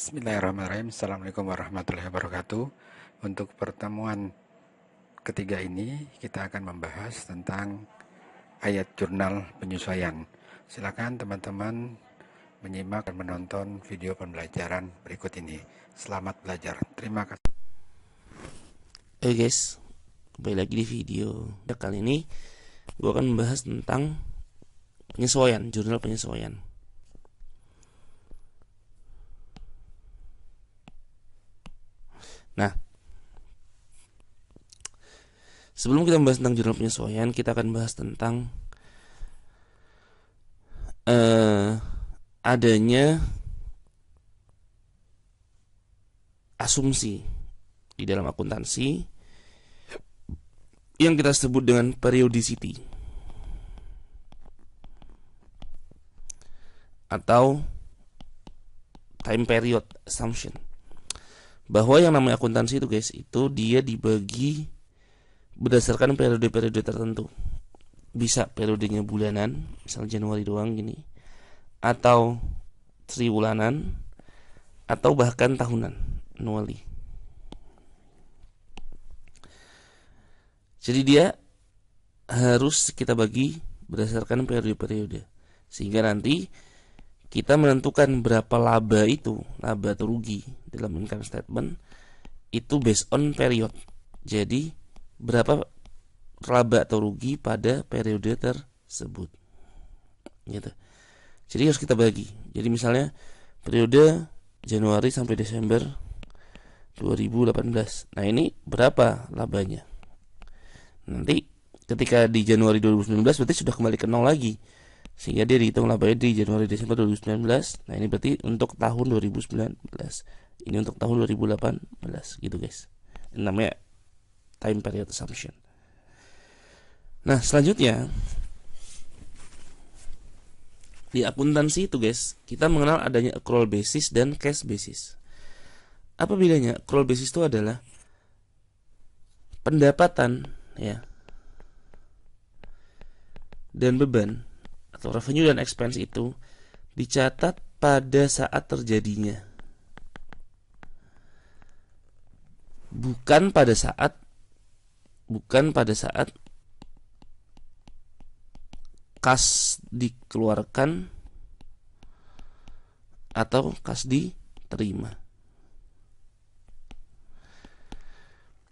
Bismillahirrahmanirrahim. Assalamualaikum warahmatullahi wabarakatuh. Untuk pertemuan ketiga ini kita akan membahas tentang ayat jurnal penyesuaian. Silakan teman-teman menyimak dan menonton video pembelajaran berikut ini. Selamat belajar. Terima kasih. Oke guys, kembali lagi di video. Kali ini gue akan membahas tentang penyesuaian, jurnal penyesuaian. Nah, sebelum kita membahas tentang jurnal penyesuaian, kita akan bahas tentang adanya asumsi di dalam akuntansi yang kita sebut dengan periodicity atau time period assumption. Bahwa yang namanya akuntansi itu guys, itu dia dibagi berdasarkan periode-periode tertentu. Bisa periodenya bulanan, misal Januari doang gini, atau triwulanan, atau bahkan tahunan, annually. Jadi dia harus kita bagi berdasarkan periode-periode, sehingga nanti kita menentukan berapa laba itu, laba atau rugi dalam income statement itu based on period. Jadi berapa laba atau rugi pada periode tersebut, gitu. Jadi harus kita bagi. Jadi misalnya periode Januari sampai Desember 2018. Nah ini berapa labanya? Nanti ketika di Januari 2019 berarti sudah kembali ke nol lagi, sehingga dia dihitung labanya di Januari Desember 2019. Nah ini berarti untuk tahun 2019, ini untuk tahun 2018, gitu guys. Ini namanya time period assumption. Nah selanjutnya di akuntansi itu guys, kita mengenal adanya accrual basis dan cash basis. Apa bedanya? Accrual basis itu adalah pendapatan ya dan beban atau revenue dan expense itu dicatat pada saat terjadinya, bukan pada saat kas dikeluarkan atau kas diterima.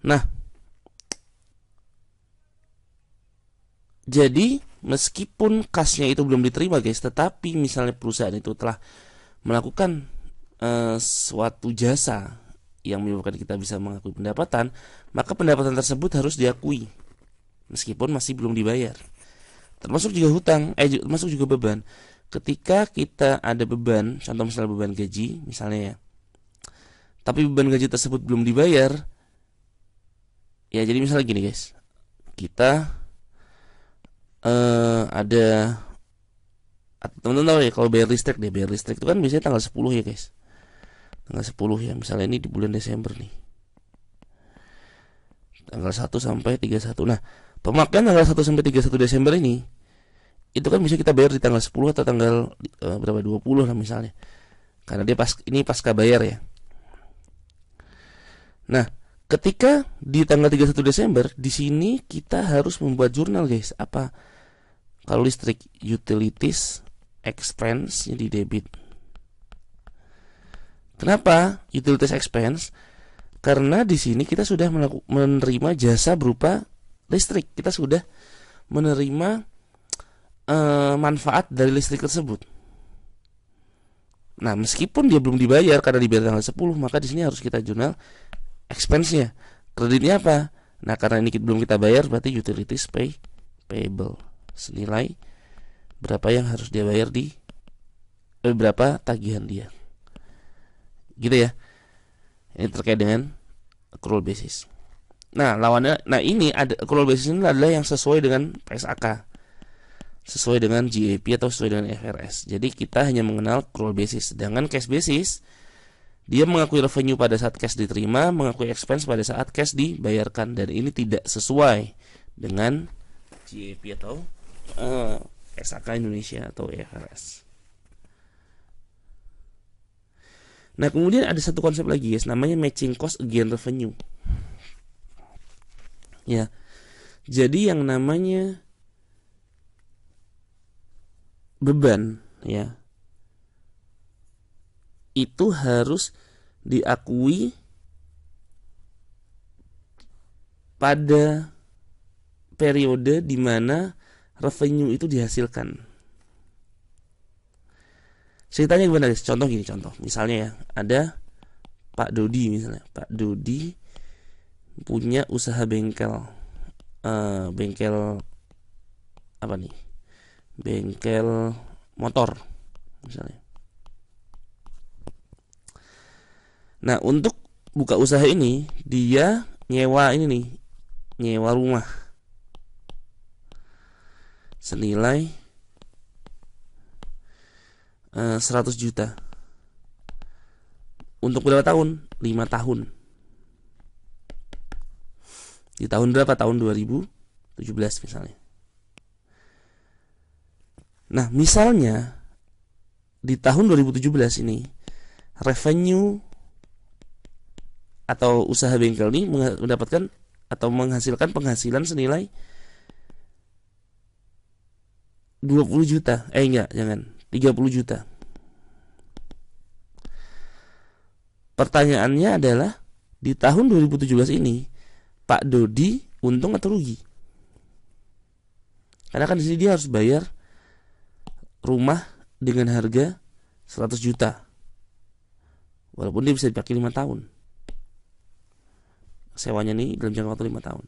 Nah, jadi meskipun kasnya itu belum diterima guys, tetapi misalnya perusahaan itu telah melakukan suatu jasa yang menyebabkan kita bisa mengakui pendapatan, maka pendapatan tersebut harus diakui meskipun masih belum dibayar. Termasuk juga hutang, termasuk juga beban. Ketika kita ada beban, contoh misalnya beban gaji misalnya ya, tapi beban gaji tersebut belum dibayar, ya jadi misalnya gini guys, kita ada, teman-teman tahu ya kalau bayar listrik itu kan biasanya tanggal 10 ya guys, tanggal 10 ya, misalnya ini di bulan Desember nih, tanggal 1 sampai 31. Nah pemakaian tanggal 1 sampai 31 Desember ini itu kan bisa kita bayar di tanggal 10 atau tanggal berapa, 20 lah misalnya, karena dia ini pasca bayar ya. Nah ketika di tanggal 31 Desember di sini kita harus membuat jurnal guys. Apa? Kalau listrik, utilities expense di debit. Kenapa utilities expense? Karena di sini kita sudah menerima jasa berupa listrik. Kita sudah menerima manfaat dari listrik tersebut. Nah, meskipun dia belum dibayar karena dibayar tanggal 10, maka di sini harus kita jurnal expense-nya. Kreditnya apa? Nah, karena ini belum kita bayar, berarti utilities payable, senilai berapa yang harus dia bayar di berapa tagihan dia, gitu ya. Ini terkait dengan accrual basis. Nah lawannya, ini ada accrual basis ini adalah yang sesuai dengan PSAK, sesuai dengan GAAP atau sesuai dengan IFRS. Jadi kita hanya mengenal accrual basis. Sedangkan cash basis, dia mengakui revenue pada saat cash diterima, mengakui expense pada saat cash dibayarkan, dan ini tidak sesuai dengan GAAP atau PSAK Indonesia atau IFRS. Nah, kemudian ada satu konsep lagi guys, namanya matching cost against revenue. Ya. Jadi yang namanya beban ya itu harus diakui pada periode di mana revenue itu dihasilkan. Ceritanya gimana guys? Contoh gini, contoh. Misalnya ya, ada Pak Dodi misalnya. Pak Dodi punya usaha bengkel. Bengkel apa nih? Bengkel motor misalnya. Nah, untuk buka usaha ini dia nyewa ini nih, nyewa rumah senilai 100 juta. Untuk berapa tahun? 5 tahun. Di tahun berapa? Tahun 2017 misalnya. Nah, misalnya di tahun 2017 ini revenue atau usaha bengkel ini mendapatkan atau menghasilkan penghasilan senilai 20 juta. Enggak, jangan. 30 juta. Pertanyaannya adalah di tahun 2017 ini Pak Dodi untung atau rugi? Karena kan di sini dia harus bayar rumah dengan harga 100 juta. Walaupun dia bisa dipakai 5 tahun. Sewanya nih dalam jangka waktu 5 tahun.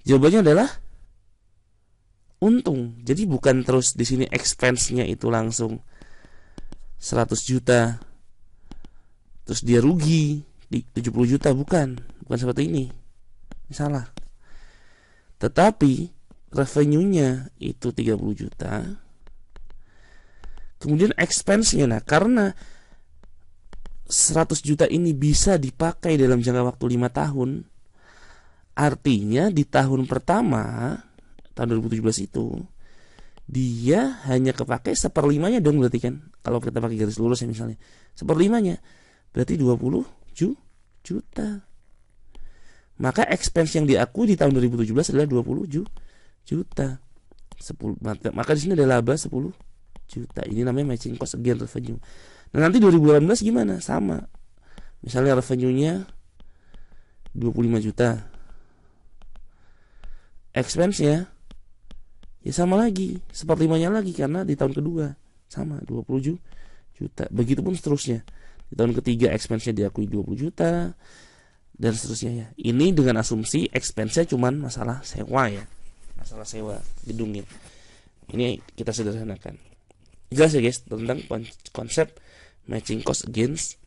Jawabannya adalah untung. Jadi bukan terus di sini expense-nya itu langsung 100 juta. Terus dia rugi di 70 juta, bukan seperti ini. Salah. Tetapi revenue-nya itu 30 juta. Kemudian expense-nya, nah karena 100 juta ini bisa dipakai dalam jangka waktu 5 tahun. Artinya di tahun pertama, tahun 2017 itu, dia hanya kepakai 1/5-nya dong berarti kan. Kalau kita pakai garis lurus ya misalnya, 1/5-nya berarti 20 juta. Maka expense yang diakui di tahun 2017 adalah 20 juta. 10, maka di sini ada laba 10 juta. Ini namanya matching cost against revenue. Nah, nanti 2018 gimana? Sama. Misalnya revenue-nya 25 juta. Expense-nya ya sama lagi, 1/5-nya lagi karena di tahun kedua sama 20 juta. Begitupun seterusnya. Di tahun ketiga expense-nya diakui 20 juta dan seterusnya ya. Ini dengan asumsi expense-nya cuman masalah sewa ya. Masalah sewa gedungnya. Ini kita sederhanakan. Jelas ya guys tentang konsep matching cost against.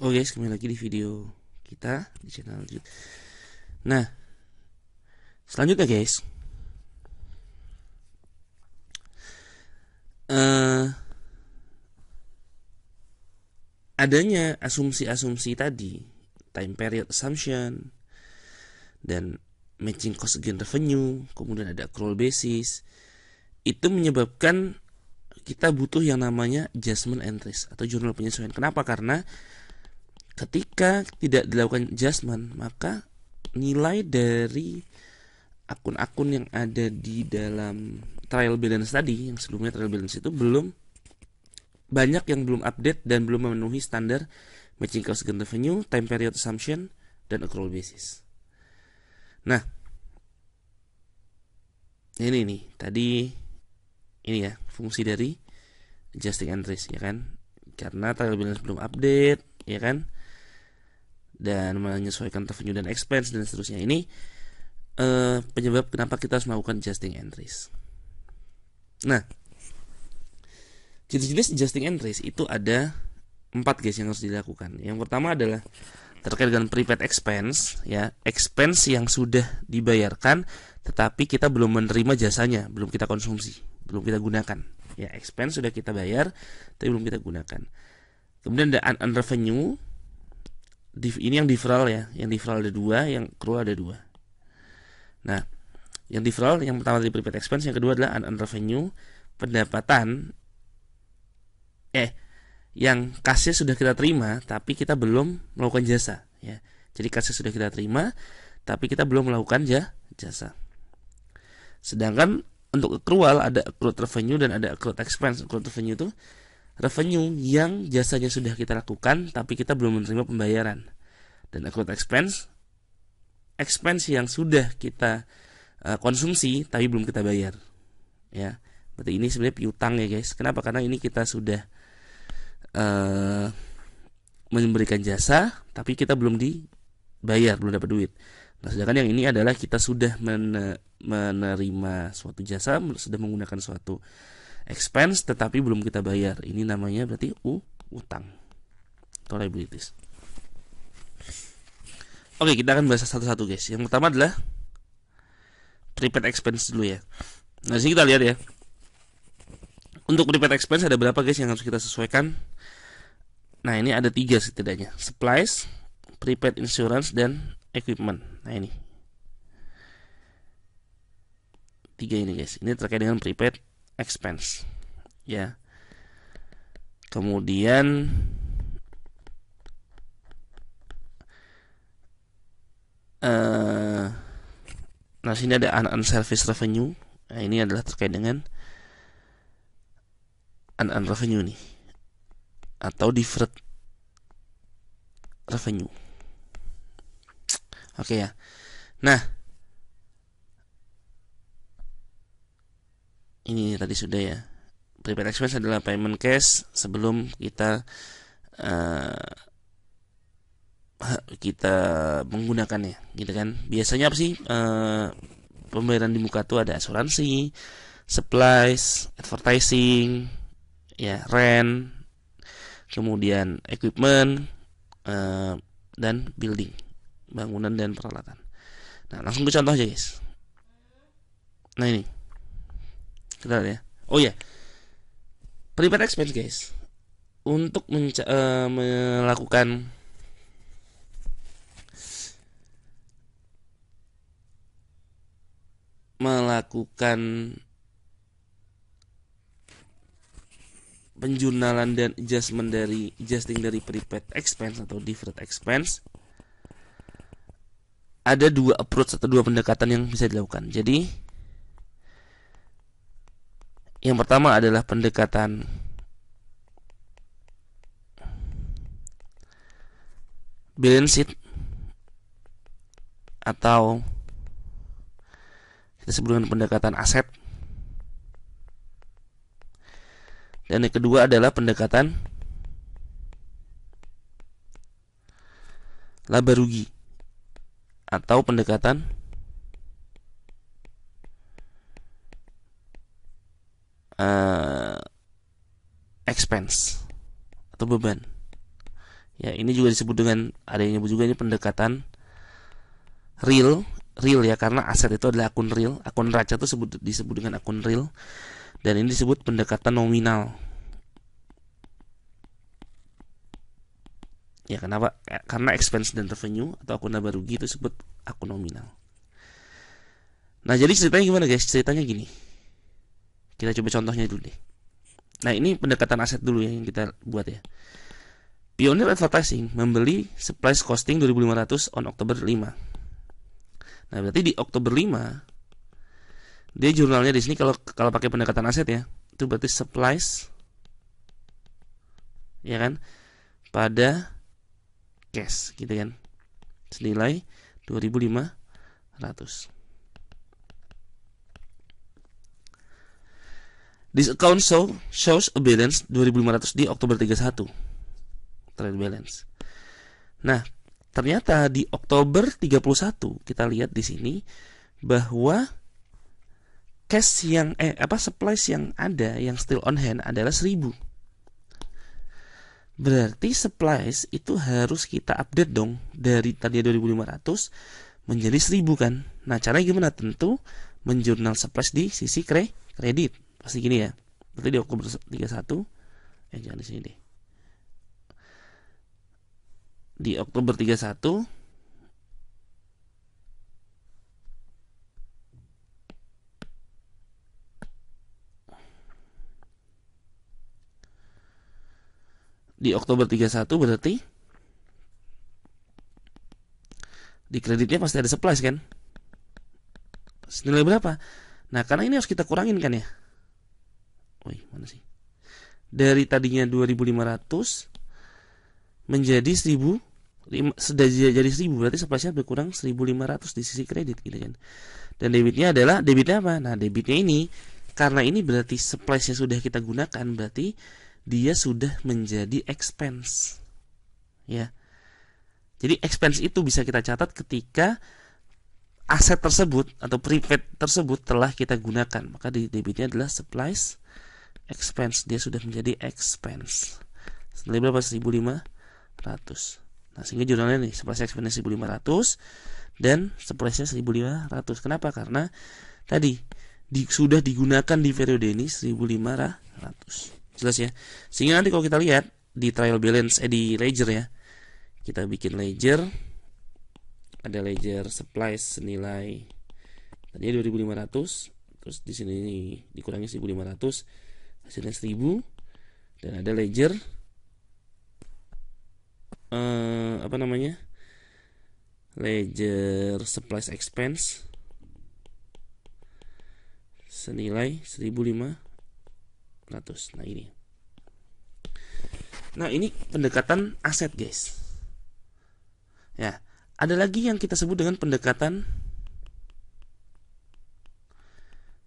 Oh guys, kembali lagi di video kita di channel YouTube. Nah, selanjutnya guys, adanya asumsi-asumsi tadi, time period assumption dan matching cost against revenue, kemudian ada accrual basis, itu menyebabkan kita butuh yang namanya adjustment entries atau jurnal penyesuaian. Kenapa? Karena ketika tidak dilakukan adjustment, maka nilai dari akun-akun yang ada di dalam trial balance tadi, yang sebelumnya trial balance itu belum banyak yang belum update dan belum memenuhi standar matching cost against revenue, time period assumption, dan accrual basis. Nah, ini nih tadi ini ya fungsi dari adjusting entries ya kan, karena trial balance belum update ya kan, dan menyesuaikan revenue dan expense dan seterusnya. Ini penyebab kenapa kita harus melakukan adjusting entries. Nah, jenis-jenis adjusting entries itu ada 4 guys yang harus dilakukan. Yang pertama adalah terkait dengan prepaid expense ya, expense yang sudah dibayarkan tetapi kita belum menerima jasanya, belum kita konsumsi, belum kita gunakan. Ya, expense sudah kita bayar tapi belum kita gunakan. Kemudian ada unearned revenue. Ini yang deferral ya, yang deferral ada 2, yang accrual ada 2. Nah, yang deferral yang pertama dari prepaid expense, yang kedua adalah unearned revenue, pendapatan yang kasnya sudah kita terima tapi kita belum melakukan jasa ya. Jadi kasnya sudah kita terima tapi kita belum melakukan jasa. Sedangkan untuk accrual ada accrued revenue dan ada accrued expense. Accrued revenue itu revenue yang jasanya sudah kita lakukan tapi kita belum menerima pembayaran. Dan accrued expense yang sudah kita konsumsi tapi belum kita bayar. Ya. Berarti ini sebenarnya piutang ya guys. Kenapa? Karena ini kita sudah memberikan jasa tapi kita belum dibayar, belum dapat duit. Nah, sedangkan yang ini adalah kita sudah menerima suatu jasa, sudah menggunakan suatu expense tetapi belum kita bayar. Ini namanya berarti utang atau liabilities. Oke, kita akan bahas satu-satu guys. Yang pertama adalah prepaid expense dulu ya. Nah, sini kita lihat ya. Untuk prepaid expense ada berapa guys yang harus kita sesuaikan? Nah, ini ada 3 setidaknya. Supplies, prepaid insurance, dan equipment. Nah, ini 3 ini guys. Ini terkait dengan prepaid expense. Ya. Kemudian nah, sini ada unearned service revenue. Nah, ini adalah terkait dengan unearned revenue nih, atau deferred revenue. Oke ya. Nah, ini tadi sudah ya. Prepaid expense adalah payment cash sebelum kita menggunakannya, gitu kan. Biasanya apa sih pembayaran di muka tuh ada asuransi, supplies, advertising, ya, rent, kemudian equipment, dan building, bangunan dan peralatan. Nah, langsung ke contoh aja guys. Nah, ini kita lihat ya. Oh ya, prepaid expense guys, untuk melakukan penjurnalan dan adjusting dari prepaid expense atau deferred expense, ada 2 approach atau 2 pendekatan yang bisa dilakukan. Jadi yang pertama adalah pendekatan balance sheet atau kita sebut dengan pendekatan aset. Dan yang kedua adalah pendekatan laba rugi atau pendekatan expense atau beban. Ya, ini juga disebut dengan, ada yang nyebut juga ini pendekatan real ya, karena aset itu adalah akun real. Akun neraca itu disebut dengan akun real, dan ini disebut pendekatan nominal. Ya, kenapa? Karena expense dan revenue atau akun laba rugi itu disebut akun nominal. Nah, jadi ceritanya gimana guys? Ceritanya gini. Kita coba contohnya dulu deh. Nah, ini pendekatan aset dulu ya yang kita buat ya. Pioneer Advertising membeli supplies costing 2.500 on Oktober 5. Nah, berarti di Oktober 5 dia jurnalnya di sini, kalau pakai pendekatan aset ya, itu berarti supplies ya kan pada cash gitu kan, senilai 2.500. This account shows a balance 2.500 di Oktober 31. Trade balance. Nah, ternyata di Oktober 31 kita lihat di sini bahwa cash yang supplies yang ada yang still on hand adalah 1.000. Berarti supplies itu harus kita update dong, dari tadi 2.500 menjadi 1.000 kan. Nah, caranya gimana? Tentu menjurnal supplies di sisi kredit. Pasti gini ya. Berarti di Oktober 31 jangan di sini deh. Di Oktober 31 Oktober di Oktober 31 berarti di kreditnya pasti ada supplies kan, senilai berapa? Nah karena ini harus kita kurangin kan ya. Woi mana sih, dari tadinya 2.500 menjadi 1.000, sudah jadi 1.000, berarti suppliesnya berkurang 1.500 di sisi kredit gitu kan. Dan debitnya adalah, debitnya apa? Nah debitnya ini, karena ini berarti suppliesnya sudah kita gunakan, berarti dia sudah menjadi expense ya. Jadi expense itu bisa kita catat ketika aset tersebut atau prepaid tersebut telah kita gunakan, maka di debitnya adalah supplies expense, dia sudah menjadi expense. Senilai berapa? 1.500. Nah sehingga jurnalnya nih supplies expense 1.500 dan suppliesnya 1.500. Kenapa? Karena tadi sudah digunakan di periode ini 1.500. Jelas ya. Sehingga nanti kalau kita lihat di trial balance di ledger ya, kita bikin ledger, ada ledger supplies senilai tadinya 2.500, terus di sini dikurangi 1.500, hasilnya 1.000, dan ada ledger ledger supplies expense senilai 1.500. Nah ini pendekatan aset guys ya. Ada lagi yang kita sebut dengan pendekatan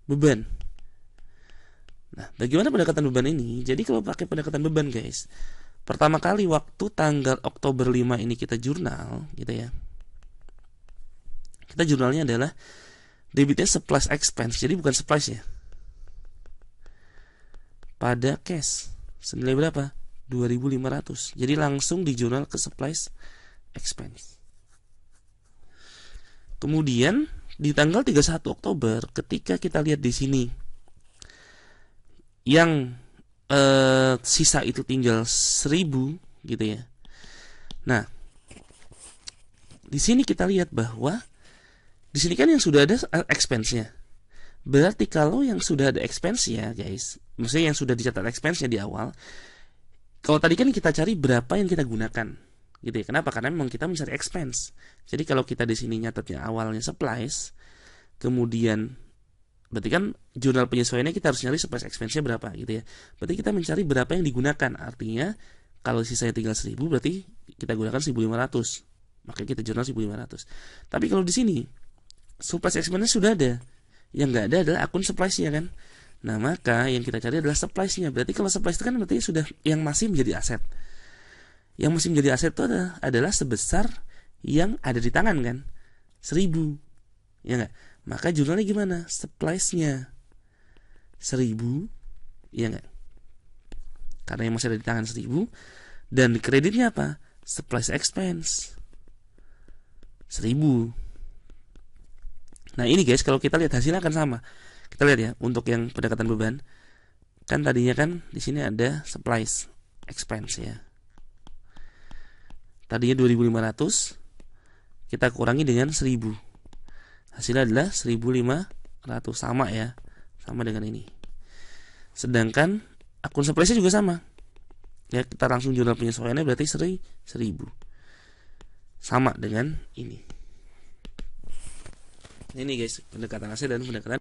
beban. Nah bagaimana pendekatan beban ini? Jadi kalau pakai pendekatan beban guys, pertama kali waktu tanggal Oktober 5 ini kita jurnal gitu ya, kita jurnalnya adalah debitnya supplies expense, jadi bukan supplies ya, pada cash senilai berapa? 2.500. Jadi langsung dijurnal ke supplies expense. Kemudian di tanggal 31 Oktober ketika kita lihat di sini yang sisa itu tinggal 1.000 gitu ya. Nah, di sini kita lihat bahwa di sini kan yang sudah ada expense-nya. Berarti kalau yang sudah ada expense-nya, guys, maksudnya yang sudah dicatat expense-nya di awal, kalau tadi kan kita cari berapa yang kita gunakan, gitu ya. Kenapa? Karena memang kita mencari expense. Jadi kalau kita di sini nyatatnya awalnya supplies, kemudian berarti kan jurnal penyesuaiannya kita harus nyari supplies expense-nya berapa gitu ya. Berarti kita mencari berapa yang digunakan. Artinya kalau sisanya tinggal 1.000 berarti kita gunakan 1.500. Maka kita jurnal 1.500. Tapi kalau di sini supplies expense-nya sudah ada. Yang nggak ada adalah akun supplies-nya kan. Nah, maka yang kita cari adalah supplies-nya. Berarti kalau supplies itu kan berarti sudah yang masih menjadi aset. Yang masih menjadi aset itu adalah sebesar yang ada di tangan kan. 1.000. Ya enggak? Maka jurnalnya gimana? Supplies-nya 1.000. Ya enggak? Karena yang masih ada di tangan 1.000. Dan kreditnya apa? Supplies expense 1.000. Nah ini guys, kalau kita lihat hasilnya akan sama. Kita lihat ya, untuk yang pendekatan beban, kan tadinya kan di sini ada supplies expense ya. Tadinya 2.500, kita kurangi dengan 1.000. Hasilnya adalah 1.500, sama ya, sama dengan ini. Sedangkan akun suppliesnya juga sama. Ya, kita langsung jurnal penyesuaiannya berarti 1.000. Sama dengan ini. Ini guys, pendekatan aset dan pendekatan